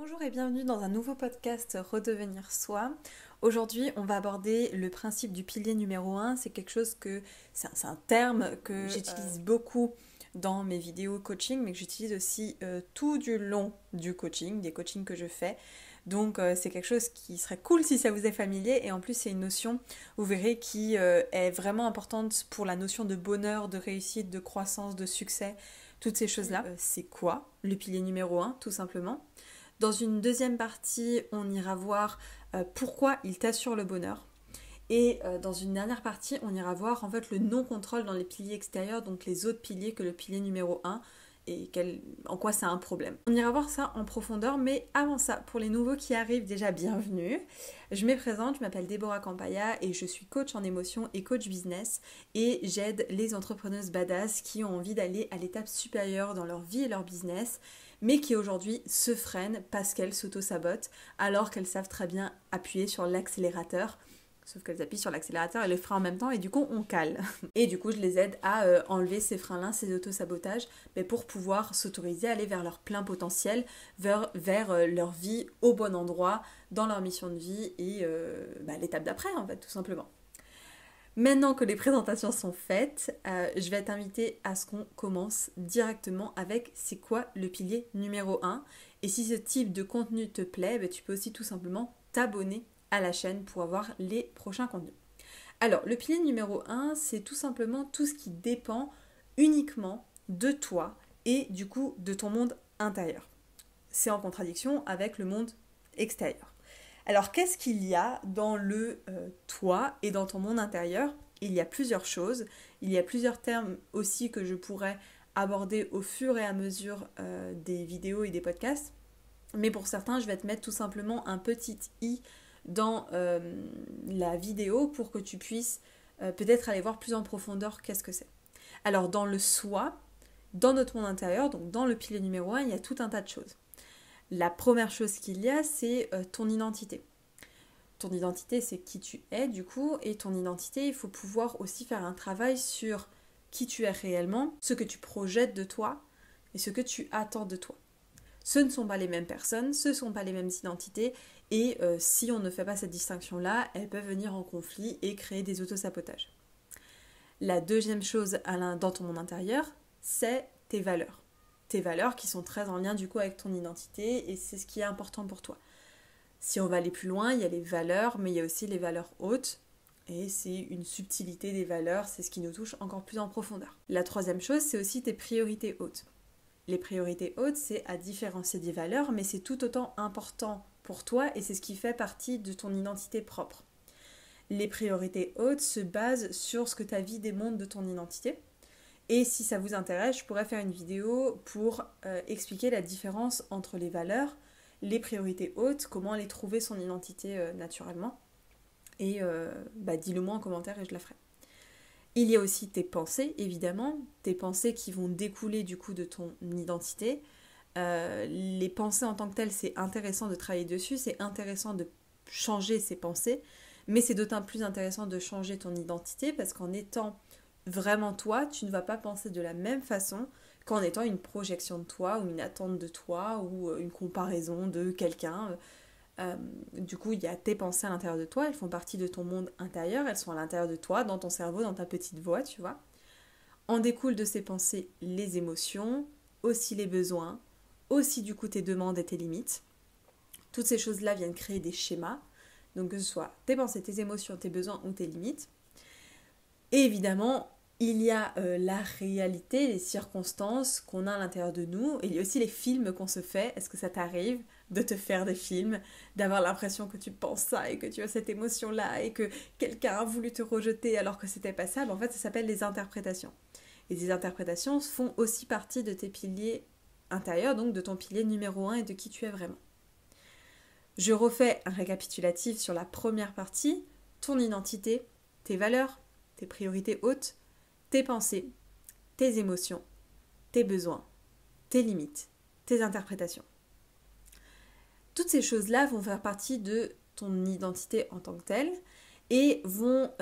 Bonjour et bienvenue dans un nouveau podcast Redevenir Soi. Aujourd'hui, on va aborder le principe du pilier numéro 1. C'est un terme que j'utilise beaucoup dans mes vidéos coaching, mais que j'utilise aussi tout du long du coaching, des coachings que je fais. Donc c'est quelque chose qui serait cool si ça vous est familier, et en plus c'est une notion, vous verrez, qui est vraiment importante pour la notion de bonheur, de réussite, de croissance, de succès, toutes ces choses-là. C'est quoi le pilier numéro 1, tout simplement? Dans une deuxième partie, on ira voir pourquoi il t'assure le bonheur. Et dans une dernière partie, on ira voir en fait le non-contrôle dans les piliers extérieurs, donc les autres piliers que le pilier numéro 1, et en quoi c'est un problème. On ira voir ça en profondeur, mais avant ça, pour les nouveaux qui arrivent, déjà bienvenue. Je me présente, je m'appelle Déborah Campaya et je suis coach en émotion et coach business, et j'aide les entrepreneuses badass qui ont envie d'aller à l'étape supérieure dans leur vie et leur business, mais qui aujourd'hui se freinent parce qu'elles s'auto-sabotent alors qu'elles savent très bien appuyer sur l'accélérateur. Sauf qu'elles appuient sur l'accélérateur et le frein en même temps, et du coup on cale. Et du coup je les aide à enlever ces freins-là, ces auto-sabotages, mais pour pouvoir s'autoriser à aller vers leur plein potentiel, vers leur vie au bon endroit, dans leur mission de vie et l'étape d'après en fait, tout simplement. Maintenant que les présentations sont faites, je vais t'inviter à ce qu'on commence directement avec c'est quoi le pilier numéro 1. Et si ce type de contenu te plaît, tu peux aussi tout simplement t'abonner à la chaîne pour avoir les prochains contenus. Alors, le pilier numéro 1, c'est tout simplement tout ce qui dépend uniquement de toi et du coup de ton monde intérieur. C'est en contradiction avec le monde extérieur. Alors, qu'est-ce qu'il y a dans le toi et dans ton monde intérieur? Il y a plusieurs choses. Il y a plusieurs termes aussi que je pourrais aborder au fur et à mesure des vidéos et des podcasts. Mais pour certains, je vais te mettre tout simplement un petit i dans la vidéo pour que tu puisses peut-être aller voir plus en profondeur qu'est-ce que c'est. Alors, dans le soi, dans notre monde intérieur, donc dans le pilier numéro 1, il y a tout un tas de choses. La première chose qu'il y a, c'est ton identité. Ton identité, c'est qui tu es du coup, et ton identité, il faut pouvoir aussi faire un travail sur qui tu es réellement, ce que tu projettes de toi et ce que tu attends de toi. Ce ne sont pas les mêmes personnes, ce ne sont pas les mêmes identités, et si on ne fait pas cette distinction-là, elles peuvent venir en conflit et créer des autosabotages. La deuxième chose dans ton monde intérieur, c'est tes valeurs. Tes valeurs qui sont très en lien du coup avec ton identité, et c'est ce qui est important pour toi. Si on va aller plus loin, il y a les valeurs, mais il y a aussi les valeurs hautes, et c'est une subtilité des valeurs, c'est ce qui nous touche encore plus en profondeur. La troisième chose, c'est aussi tes priorités hautes. Les priorités hautes, c'est à différencier des valeurs, mais c'est tout autant important pour toi, et c'est ce qui fait partie de ton identité propre. Les priorités hautes se basent sur ce que ta vie démontre de ton identité. Et si ça vous intéresse, je pourrais faire une vidéo pour expliquer la différence entre les valeurs, les priorités hautes, comment aller trouver son identité naturellement. Et dis-le moi en commentaire et je la ferai. Il y a aussi tes pensées, évidemment, tes pensées qui vont découler du coup de ton identité. Les pensées en tant que telles, c'est intéressant de travailler dessus, c'est intéressant de changer ses pensées, mais c'est d'autant plus intéressant de changer ton identité parce qu'en étant vraiment toi, tu ne vas pas penser de la même façon qu'en étant une projection de toi ou une attente de toi ou une comparaison de quelqu'un. Du coup, il y a tes pensées à l'intérieur de toi, elles font partie de ton monde intérieur, elles sont à l'intérieur de toi, dans ton cerveau, dans ta petite voix, tu vois. En découlent de ces pensées les émotions, aussi les besoins, aussi du coup tes demandes et tes limites. Toutes ces choses-là viennent créer des schémas, donc que ce soit tes pensées, tes émotions, tes besoins ou tes limites. Et évidemment, il y a la réalité, les circonstances qu'on a à l'intérieur de nous, et il y a aussi les films qu'on se fait. Est-ce que ça t'arrive de te faire des films, d'avoir l'impression que tu penses ça et que tu as cette émotion-là et que quelqu'un a voulu te rejeter alors que c'était pas ça? En fait, ça s'appelle les interprétations. Et ces interprétations font aussi partie de tes piliers intérieurs, donc de ton pilier numéro 1 et de qui tu es vraiment. Je refais un récapitulatif sur la première partie, ton identité, tes valeurs, tes priorités hautes, tes pensées, tes émotions, tes besoins, tes limites, tes interprétations. Toutes ces choses-là vont faire partie de ton identité en tant que telle et vont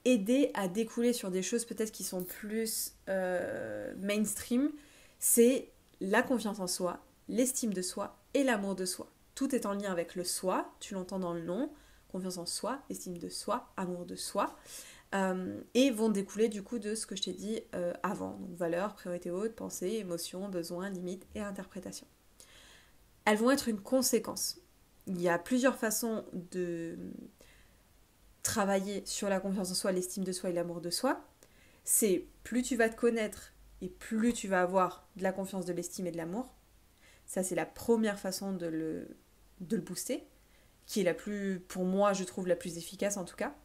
aider à découler sur des choses peut-être qui sont plus mainstream. C'est la confiance en soi, l'estime de soi et l'amour de soi. Tout est en lien avec le soi, tu l'entends dans le nom, confiance en soi, estime de soi, amour de soi, et vont découler du coup de ce que je t'ai dit avant. Donc valeurs, priorités hautes, pensées, émotions, besoins, limites et interprétations. Elles vont être une conséquence. Il y a plusieurs façons de travailler sur la confiance en soi, l'estime de soi et l'amour de soi. C'est plus tu vas te connaître et plus tu vas avoir de la confiance, de l'estime et de l'amour. Ça, c'est la première façon de le booster, qui est la plus, pour moi, je trouve la plus efficace en tout cas.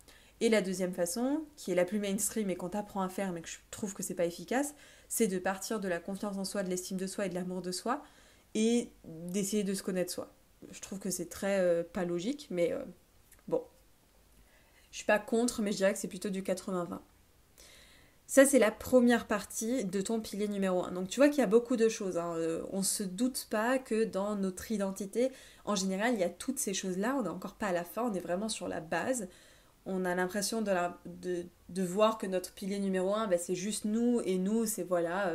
Et la deuxième façon, qui est la plus mainstream et qu'on t'apprend à faire mais que je trouve que c'est pas efficace, c'est de partir de la confiance en soi, de l'estime de soi et de l'amour de soi et d'essayer de se connaître soi. Je trouve que c'est très pas logique, mais bon. Je suis pas contre, mais je dirais que c'est plutôt du 80-20. Ça, c'est la première partie de ton pilier numéro 1. Donc, tu vois qu'il y a beaucoup de choses. On ne se doute pas que dans notre identité, en général, il y a toutes ces choses-là. On n'est encore pas à la fin, on est vraiment sur la base. On a l'impression de voir que notre pilier numéro 1, c'est juste nous. Et nous, c'est voilà,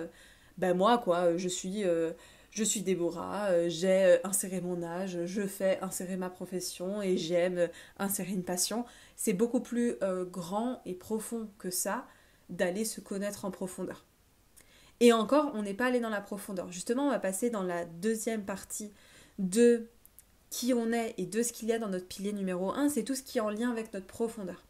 moi, quoi, je suis Déborah, j'ai inséré mon âge, je fais insérer ma profession et j'aime insérer une passion. C'est beaucoup plus grand et profond que ça, d'aller se connaître en profondeur. Et encore, on n'est pas allé dans la profondeur. Justement, on va passer dans la deuxième partie de qui on est et de ce qu'il y a dans notre pilier numéro 1, c'est tout ce qui est en lien avec notre profondeur.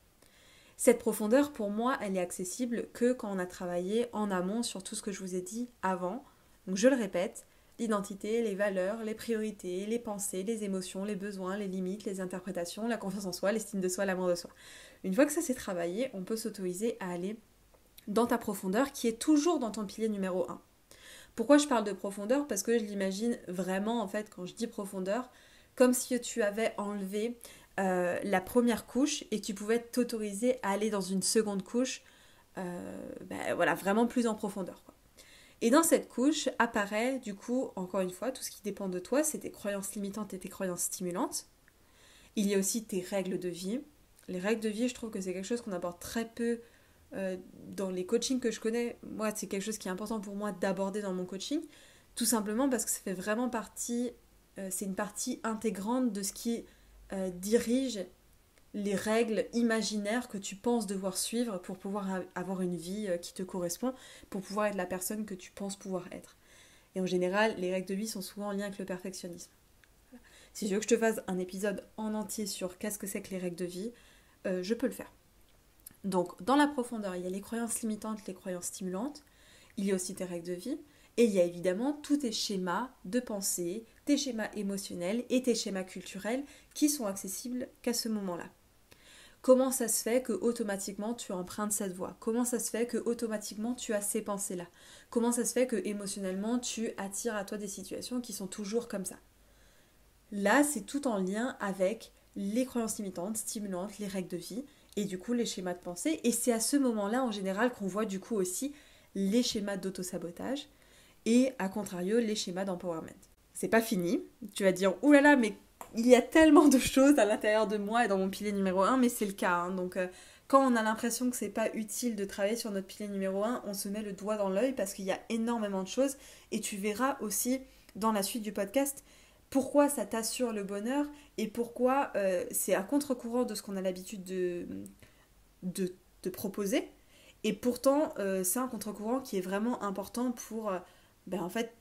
Cette profondeur, pour moi, elle est accessible que quand on a travaillé en amont sur tout ce que je vous ai dit avant. Donc je le répète, l'identité, les valeurs, les priorités, les pensées, les émotions, les besoins, les limites, les interprétations, la confiance en soi, l'estime de soi, l'amour de soi. Une fois que ça s'est travaillé, on peut s'autoriser à aller dans ta profondeur qui est toujours dans ton pilier numéro 1. Pourquoi je parle de profondeur ? Parce que je l'imagine vraiment, en fait, quand je dis profondeur, comme si tu avais enlevé la première couche et tu pouvais t'autoriser à aller dans une seconde couche, vraiment plus en profondeur, quoi. Et dans cette couche apparaît, du coup, encore une fois, tout ce qui dépend de toi, c'est tes croyances limitantes et tes croyances stimulantes. Il y a aussi tes règles de vie. Les règles de vie, je trouve que c'est quelque chose qu'on aborde très peu dans les coachings que je connais. Moi, c'est quelque chose qui est important pour moi d'aborder dans mon coaching, tout simplement parce que ça fait vraiment partie, c'est une partie intégrante de ce qui dirige les règles imaginaires que tu penses devoir suivre pour pouvoir avoir une vie qui te correspond, pour pouvoir être la personne que tu penses pouvoir être. Et en général, les règles de vie sont souvent en lien avec le perfectionnisme. Si tu veux que je te fasse un épisode en entier sur qu'est-ce que c'est que les règles de vie, je peux le faire. Donc, dans la profondeur, il y a les croyances limitantes, les croyances stimulantes, il y a aussi tes règles de vie, et il y a évidemment tous tes schémas de pensée, tes schémas émotionnels et tes schémas culturels qui sont accessibles qu'à ce moment-là. Comment ça se fait que automatiquement tu empruntes cette voie ? Comment ça se fait que automatiquement tu as ces pensées-là ? Comment ça se fait que émotionnellement tu attires à toi des situations qui sont toujours comme ça ? Là, c'est tout en lien avec les croyances limitantes, stimulantes, les règles de vie, et du coup les schémas de pensée. Et c'est à ce moment-là en général qu'on voit du coup aussi les schémas d'auto-sabotage et à contrario les schémas d'empowerment. C'est pas fini, tu vas dire ouh là là, mais il y a tellement de choses à l'intérieur de moi et dans mon pilier numéro 1, mais c'est le cas. Donc quand on a l'impression que c'est pas utile de travailler sur notre pilier numéro 1, on se met le doigt dans l'œil parce qu'il y a énormément de choses et tu verras aussi dans la suite du podcast pourquoi ça t'assure le bonheur et pourquoi c'est à contre-courant de ce qu'on a l'habitude de proposer. Et pourtant, c'est un contre-courant qui est vraiment important pour en fait,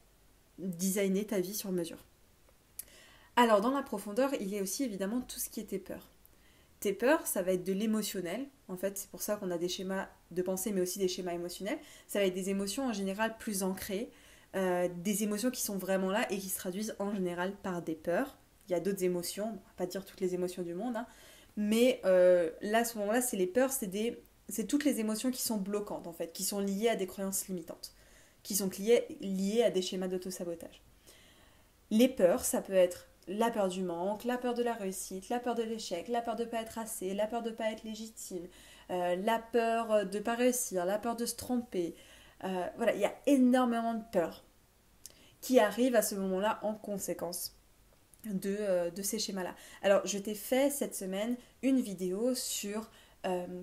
designer ta vie sur mesure. Alors, dans la profondeur, il y a aussi évidemment tout ce qui est tes peurs. Tes peurs, ça va être de l'émotionnel. En fait, c'est pour ça qu'on a des schémas de pensée, mais aussi des schémas émotionnels. Ça va être des émotions en général plus ancrées. Des émotions qui sont vraiment là et qui se traduisent en général par des peurs. Il y a d'autres émotions, on ne va pas dire toutes les émotions du monde, mais là, à ce moment-là, c'est les peurs, c'est toutes les émotions qui sont bloquantes, en fait, qui sont liées à des croyances limitantes, qui sont liées à des schémas d'auto-sabotage. Les peurs, ça peut être la peur du manque, la peur de la réussite, la peur de l'échec, la peur de ne pas être assez, la peur de ne pas être légitime, la peur de ne pas réussir, la peur de se tromper. Il y a énormément de peurs qui arrivent à ce moment-là en conséquence de ces schémas-là. Alors, je t'ai fait cette semaine une vidéo sur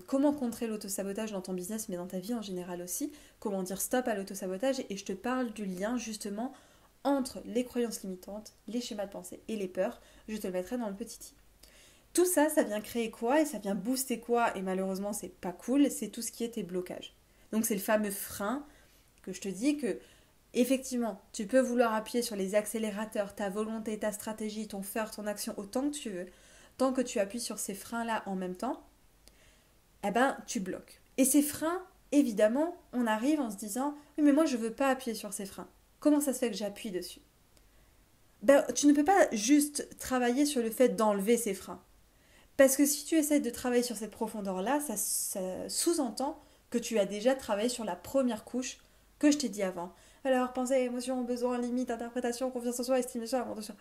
comment contrer l'autosabotage dans ton business, mais dans ta vie en général aussi, comment dire stop à l'autosabotage, et je te parle du lien justement entre les croyances limitantes, les schémas de pensée et les peurs, je te le mettrai dans le petit i. Tout ça, ça vient créer quoi et ça vient booster quoi? Et malheureusement, c'est pas cool, c'est tout ce qui est tes blocages. Donc c'est le fameux frein que je te dis que, effectivement, tu peux vouloir appuyer sur les accélérateurs, ta volonté, ta stratégie, ton faire, ton action autant que tu veux. Tant que tu appuies sur ces freins-là en même temps, eh ben, tu bloques. Et ces freins, évidemment, on arrive en se disant « Oui, mais moi, je ne veux pas appuyer sur ces freins. Comment ça se fait que j'appuie dessus ?» Ben, tu ne peux pas juste travailler sur le fait d'enlever ces freins. Parce que si tu essaies de travailler sur cette profondeur-là, ça sous-entend que tu as déjà travaillé sur la première couche que je t'ai dit avant. Alors, pensée, émotion, besoin, limite, interprétation, confiance en soi, estime de soi, amour de soi.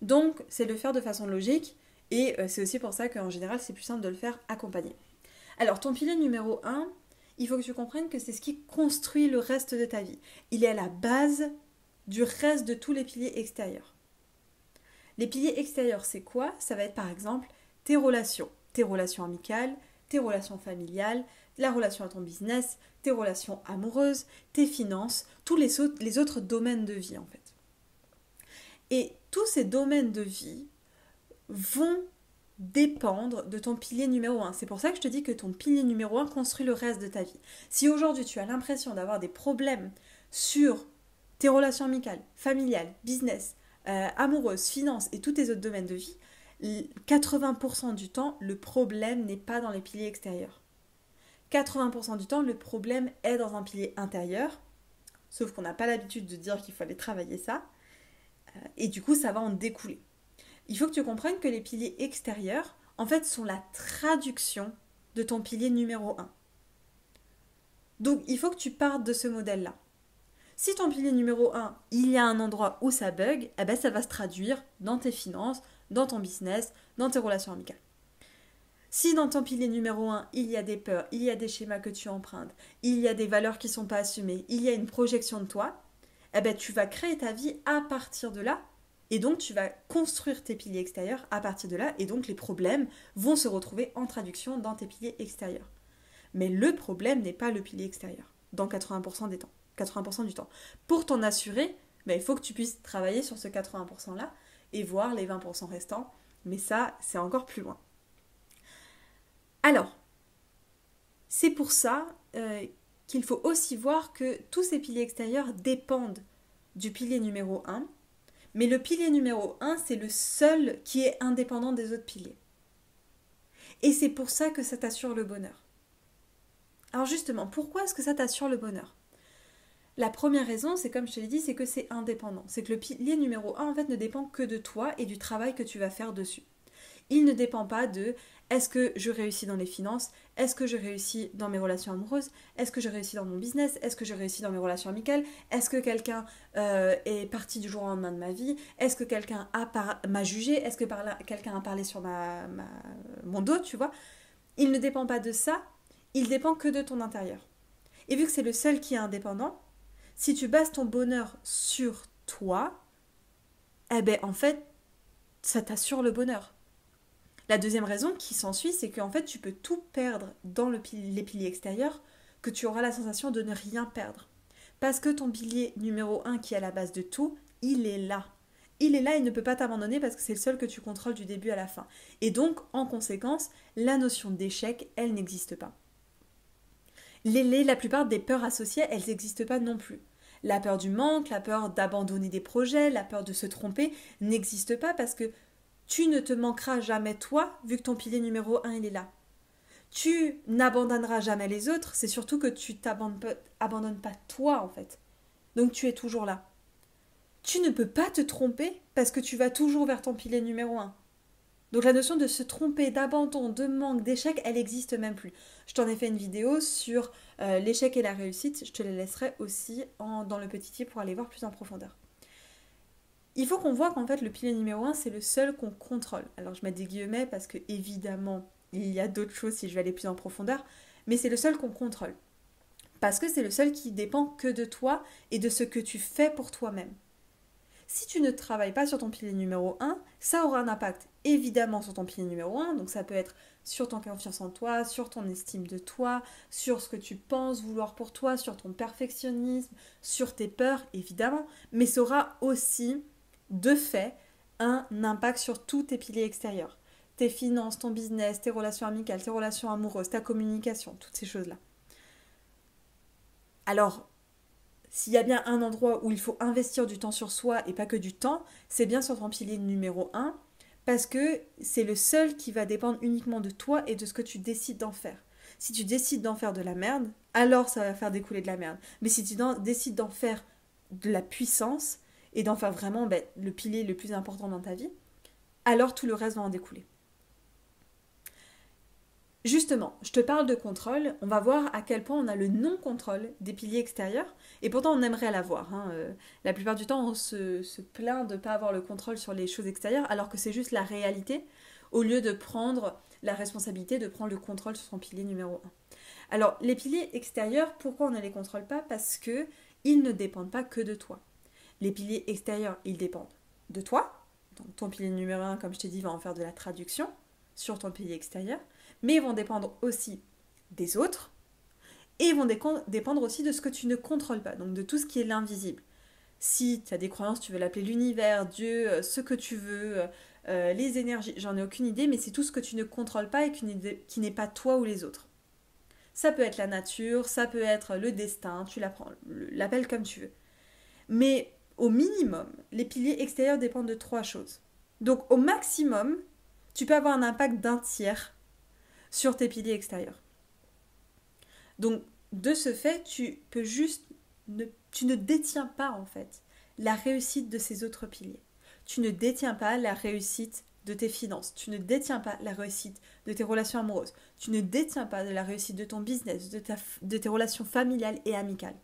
Donc, c'est de le faire de façon logique et c'est aussi pour ça qu'en général, c'est plus simple de le faire accompagné. Alors, ton pilier numéro 1, il faut que tu comprennes que c'est ce qui construit le reste de ta vie. Il est à la base du reste de tous les piliers extérieurs. Les piliers extérieurs, c'est quoi? Ça va être par exemple tes relations amicales, tes relations familiales, la relation à ton business, tes relations amoureuses, tes finances, tous les autres domaines de vie en fait. Et tous ces domaines de vie vont dépendre de ton pilier numéro 1. C'est pour ça que je te dis que ton pilier numéro 1 construit le reste de ta vie. Si aujourd'hui tu as l'impression d'avoir des problèmes sur tes relations amicales, familiales, business, amoureuses, finances et tous tes autres domaines de vie, 80% du temps, le problème n'est pas dans les piliers extérieurs. 80% du temps, le problème est dans un pilier intérieur, sauf qu'on n'a pas l'habitude de dire qu'il faut aller travailler ça, et du coup, ça va en découler. Il faut que tu comprennes que les piliers extérieurs, en fait, sont la traduction de ton pilier numéro 1. Donc, il faut que tu partes de ce modèle-là. Si ton pilier numéro 1, il y a un endroit où ça bug, eh ben ça va se traduire dans tes finances, dans ton business, dans tes relations amicales. Si dans ton pilier numéro 1, il y a des peurs, il y a des schémas que tu empruntes, il y a des valeurs qui ne sont pas assumées, il y a une projection de toi, eh ben tu vas créer ta vie à partir de là, et donc tu vas construire tes piliers extérieurs à partir de là, et donc les problèmes vont se retrouver en traduction dans tes piliers extérieurs. Mais le problème n'est pas le pilier extérieur, dans 80% des temps. 80% du temps. Pour t'en assurer, il faut que tu puisses travailler sur ce 80%-là et voir les 20% restants. Mais ça, c'est encore plus loin. Alors, c'est pour ça qu'il faut aussi voir que tous ces piliers extérieurs dépendent du pilier numéro 1. Mais le pilier numéro 1, c'est le seul qui est indépendant des autres piliers. Et c'est pour ça que ça t'assure le bonheur. Alors justement, pourquoi est-ce que ça t'assure le bonheur ? La première raison, c'est comme je te l'ai dit, c'est que c'est indépendant. C'est que le pilier numéro 1, en fait, ne dépend que de toi et du travail que tu vas faire dessus. Il ne dépend pas de est-ce que je réussis dans les finances, est-ce que je réussis dans mes relations amoureuses, est-ce que je réussis dans mon business, est-ce que je réussis dans mes relations amicales, est-ce que quelqu'un est parti du jour au lendemain de ma vie, est-ce que quelqu'un m'a jugé, est-ce que quelqu'un a parlé sur mon dos, tu vois. Il ne dépend pas de ça, il dépend que de ton intérieur. Et vu que c'est le seul qui est indépendant, si tu bases ton bonheur sur toi, eh ben en fait, ça t'assure le bonheur. La deuxième raison qui s'ensuit, c'est qu'en fait, tu peux tout perdre dans les piliers extérieurs, que tu auras la sensation de ne rien perdre. Parce que ton pilier numéro 1 qui est à la base de tout, il est là. Il est là, il ne peut pas t'abandonner parce que c'est le seul que tu contrôles du début à la fin. Et donc, en conséquence, la notion d'échec, elle n'existe pas. La plupart des peurs associées, elles n'existent pas non plus. La peur du manque, la peur d'abandonner des projets, la peur de se tromper n'existe pas parce que tu ne te manqueras jamais toi vu que ton pilier numéro 1 il est là. Tu n'abandonneras jamais les autres, c'est surtout que tu t'abandonnes pas toi en fait. Donc tu es toujours là. Tu ne peux pas te tromper parce que tu vas toujours vers ton pilier numéro 1. Donc la notion de se tromper, d'abandon, de manque, d'échec, elle n'existe même plus. Je t'en ai fait une vidéo sur l'échec et la réussite, je te la laisserai aussi dans le petit tip pour aller voir plus en profondeur. Il faut qu'on voit qu'en fait le pilier numéro 1 c'est le seul qu'on contrôle. Alors je mets des guillemets parce que évidemment il y a d'autres choses si je vais aller plus en profondeur, mais c'est le seul qu'on contrôle. Parce que c'est le seul qui dépend que de toi et de ce que tu fais pour toi-même. Si tu ne travailles pas sur ton pilier numéro 1, ça aura un impact évidemment sur ton pilier numéro 1. Donc ça peut être sur ton confiance en toi, sur ton estime de toi, sur ce que tu penses vouloir pour toi, sur ton perfectionnisme, sur tes peurs, évidemment. Mais ça aura aussi, de fait, un impact sur tous tes piliers extérieurs. Tes finances, ton business, tes relations amicales, tes relations amoureuses, ta communication, toutes ces choses-là. Alors, s'il y a bien un endroit où il faut investir du temps sur soi et pas que du temps, c'est bien sur ton pilier numéro 1 parce que c'est le seul qui va dépendre uniquement de toi et de ce que tu décides d'en faire. Si tu décides d'en faire de la merde, alors ça va faire découler de la merde. Mais si tu décides d'en faire de la puissance et d'en faire vraiment le pilier le plus important dans ta vie, alors tout le reste va en découler. Justement, je te parle de contrôle, on va voir à quel point on a le non-contrôle des piliers extérieurs, et pourtant on aimerait l'avoir. La plupart du temps, on se plaint de ne pas avoir le contrôle sur les choses extérieures, alors que c'est juste la réalité, au lieu de prendre la responsabilité de prendre le contrôle sur son pilier numéro 1. Alors, les piliers extérieurs, pourquoi on ne les contrôle pas? Parce qu'ils ne dépendent pas que de toi. Les piliers extérieurs, ils dépendent de toi. Donc, ton pilier numéro 1, comme je t'ai dit, va en faire de la traduction sur ton pilier extérieur, mais ils vont dépendre aussi des autres, et ils vont dépendre aussi de ce que tu ne contrôles pas, donc de tout ce qui est l'invisible. Si tu as des croyances, tu veux l'appeler l'univers, Dieu, ce que tu veux, les énergies, j'en ai aucune idée, mais c'est tout ce que tu ne contrôles pas et qui n'est pas toi ou les autres. Ça peut être la nature, ça peut être le destin, tu l'appelles comme tu veux. Mais au minimum, les piliers extérieurs dépendent de 3 choses. Donc au maximum, tu peux avoir un impact d'un tiers sur tes piliers extérieurs. Donc, de ce fait, tu ne détiens pas en fait la réussite de ces autres piliers. Tu ne détiens pas la réussite de tes finances. Tu ne détiens pas la réussite de tes relations amoureuses. Tu ne détiens pas de la réussite de ton business, de tes relations familiales et amicales.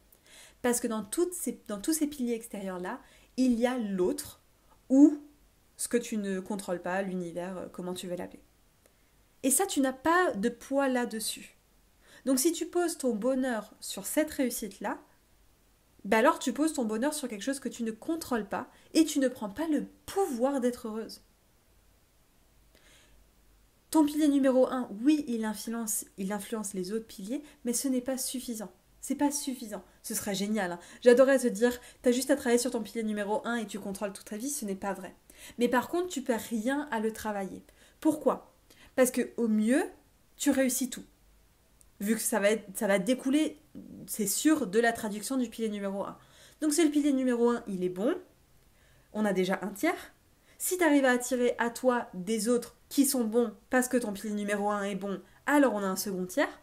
Parce que dans tous ces piliers extérieurs-là, il y a l'autre ou ce que tu ne contrôles pas, l'univers, comment tu veux l'appeler. Et ça, tu n'as pas de poids là-dessus. Donc si tu poses ton bonheur sur cette réussite-là, alors tu poses ton bonheur sur quelque chose que tu ne contrôles pas et tu ne prends pas le pouvoir d'être heureuse. Ton pilier numéro 1, oui, il influence les autres piliers, mais ce n'est pas suffisant. C'est pas suffisant. Ce serait génial. Hein. J'adorerais te dire, t'as juste à travailler sur ton pilier numéro 1 et tu contrôles toute ta vie, ce n'est pas vrai. Mais par contre, tu perds rien à le travailler. Pourquoi ? Parce qu'au mieux, tu réussis tout. Vu que ça va découler, c'est sûr, de la traduction du pilier numéro 1. Donc c'est le pilier numéro 1, il est bon. On a déjà un tiers. Si tu arrives à attirer à toi des autres qui sont bons parce que ton pilier numéro 1 est bon, alors on a un second tiers.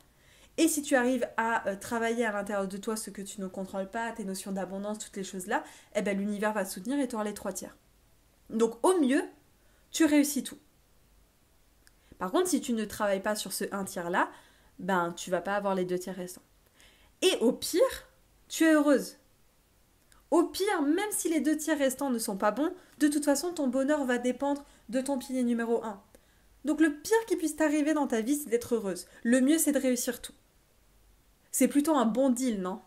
Et si tu arrives à travailler à l'intérieur de toi ce que tu ne contrôles pas, tes notions d'abondance, toutes les choses-là, l'univers va te soutenir et tu auras les 3 tiers. Donc au mieux, tu réussis tout. Par contre, si tu ne travailles pas sur ce 1 tiers-là, tu vas pas avoir les 2 tiers restants. Et au pire, tu es heureuse. Au pire, même si les 2 tiers restants ne sont pas bons, de toute façon, ton bonheur va dépendre de ton pilier numéro 1. Donc le pire qui puisse t'arriver dans ta vie, c'est d'être heureuse. Le mieux, c'est de réussir tout. C'est plutôt un bon deal, non ?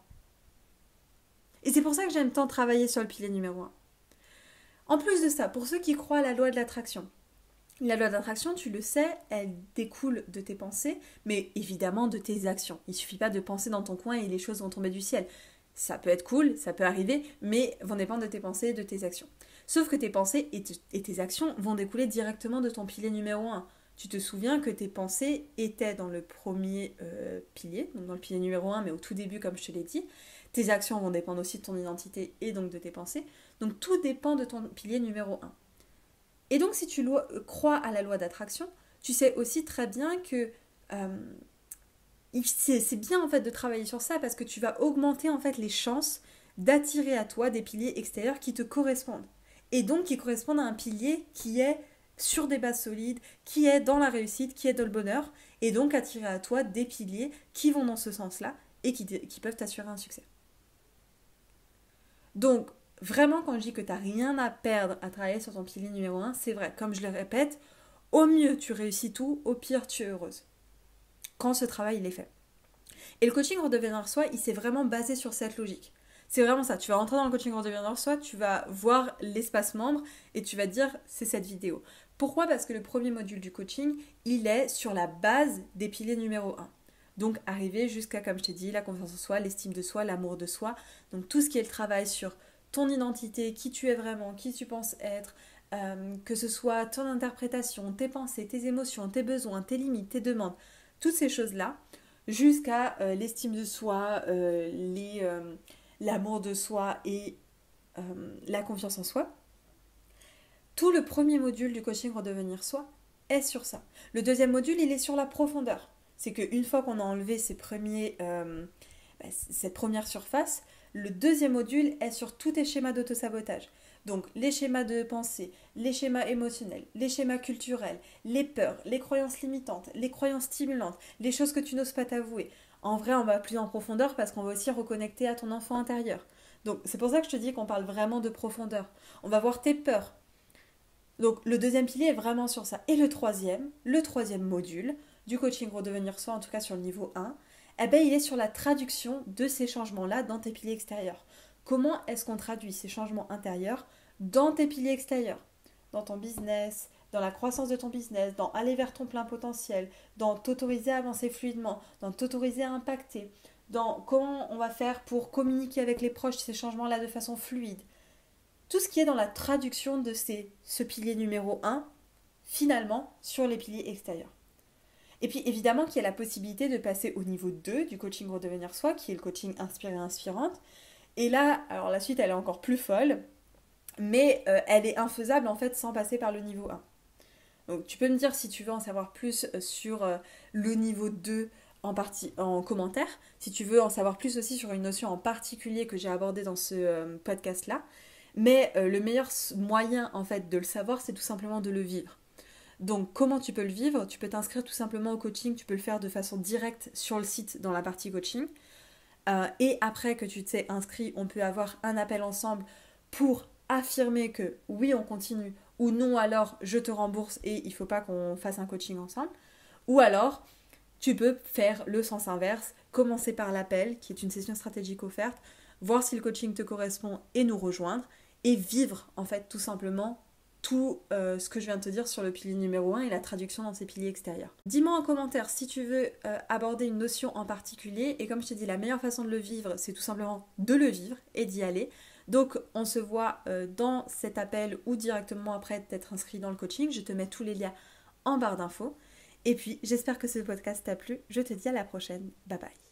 Et c'est pour ça que j'aime tant travailler sur le pilier numéro 1. En plus de ça, pour ceux qui croient à la loi de l'attraction, la loi d'attraction, tu le sais, elle découle de tes pensées, mais évidemment de tes actions. Il ne suffit pas de penser dans ton coin et les choses vont tomber du ciel. Ça peut être cool, ça peut arriver, mais vont dépendre de tes pensées et de tes actions. Sauf que tes pensées et tes actions vont découler directement de ton pilier numéro 1. Tu te souviens que tes pensées étaient dans le premier pilier, donc dans le pilier numéro 1, mais au tout début, comme je te l'ai dit. Tes actions vont dépendre aussi de ton identité et donc de tes pensées. Donc tout dépend de ton pilier numéro 1. Et donc, si tu crois à la loi d'attraction, tu sais aussi très bien que c'est bien en fait de travailler sur ça parce que tu vas augmenter en fait les chances d'attirer à toi des piliers extérieurs qui te correspondent. Et donc qui correspondent à un pilier qui est sur des bases solides, qui est dans la réussite, qui est dans le bonheur, et donc attirer à toi des piliers qui vont dans ce sens-là et qui peuvent t'assurer un succès. Donc, vraiment, quand je dis que tu n'as rien à perdre à travailler sur ton pilier numéro 1, c'est vrai. Comme je le répète, au mieux, tu réussis tout, au pire, tu es heureuse. Quand ce travail, il est fait. Et le coaching Redevenir Soi, il s'est vraiment basé sur cette logique. C'est vraiment ça. Tu vas rentrer dans le coaching Redevenir Soi, tu vas voir l'espace membre et tu vas dire c'est cette vidéo. Pourquoi ? Parce que le premier module du coaching, il est sur la base des piliers numéro 1. Donc arriver jusqu'à, comme je t'ai dit, la confiance en soi, l'estime de soi, l'amour de soi. Donc tout ce qui est le travail sur ton identité, qui tu es vraiment, qui tu penses être, que ce soit ton interprétation, tes pensées, tes émotions, tes besoins, tes limites, tes demandes, toutes ces choses-là, jusqu'à l'estime de soi, l'amour de soi et la confiance en soi. Tout le premier module du coaching Redevenir Soi est sur ça. Le deuxième module, il est sur la profondeur. C'est qu'une fois qu'on a enlevé cette première surface, le deuxième module est sur tous tes schémas d'autosabotage. Donc les schémas de pensée, les schémas émotionnels, les schémas culturels, les peurs, les croyances limitantes, les croyances stimulantes, les choses que tu n'oses pas t'avouer. En vrai, on va plus en profondeur parce qu'on va aussi reconnecter à ton enfant intérieur. Donc c'est pour ça que je te dis qu'on parle vraiment de profondeur. On va voir tes peurs. Donc le deuxième pilier est vraiment sur ça. Et le troisième module du coaching Redevenir Soi, en tout cas sur le niveau 1, eh ben, il est sur la traduction de ces changements-là dans tes piliers extérieurs. Comment est-ce qu'on traduit ces changements intérieurs dans tes piliers extérieurs ? Dans ton business, dans la croissance de ton business, dans aller vers ton plein potentiel, dans t'autoriser à avancer fluidement, dans t'autoriser à impacter, dans comment on va faire pour communiquer avec les proches ces changements-là de façon fluide. Tout ce qui est dans la traduction de ce pilier numéro 1, finalement, sur les piliers extérieurs. Et puis évidemment qu'il y a la possibilité de passer au niveau 2 du coaching Redevenir Soi, qui est le coaching inspiré et inspirante. Et là, alors la suite elle est encore plus folle, mais elle est infaisable en fait sans passer par le niveau 1. Donc tu peux me dire si tu veux en savoir plus sur le niveau 2 en commentaire, si tu veux en savoir plus aussi sur une notion en particulier que j'ai abordée dans ce podcast-là. Mais le meilleur moyen en fait de le savoir, c'est tout simplement de le vivre. Donc comment tu peux le vivre ? Tu peux t'inscrire tout simplement au coaching, tu peux le faire de façon directe sur le site dans la partie coaching. Et après que tu t'es inscrit, on peut avoir un appel ensemble pour affirmer que oui on continue ou non alors je te rembourse et il ne faut pas qu'on fasse un coaching ensemble. Ou alors tu peux faire le sens inverse, commencer par l'appel qui est une session stratégique offerte, voir si le coaching te correspond et nous rejoindre et vivre en fait tout simplement tout ce que je viens de te dire sur le pilier numéro 1 et la traduction dans ces piliers extérieurs. Dis-moi en commentaire si tu veux aborder une notion en particulier et comme je t'ai dit, la meilleure façon de le vivre, c'est tout simplement de le vivre et d'y aller. Donc on se voit dans cet appel ou directement après t'être inscrit dans le coaching. Je te mets tous les liens en barre d'infos. Et puis j'espère que ce podcast t'a plu. Je te dis à la prochaine. Bye bye.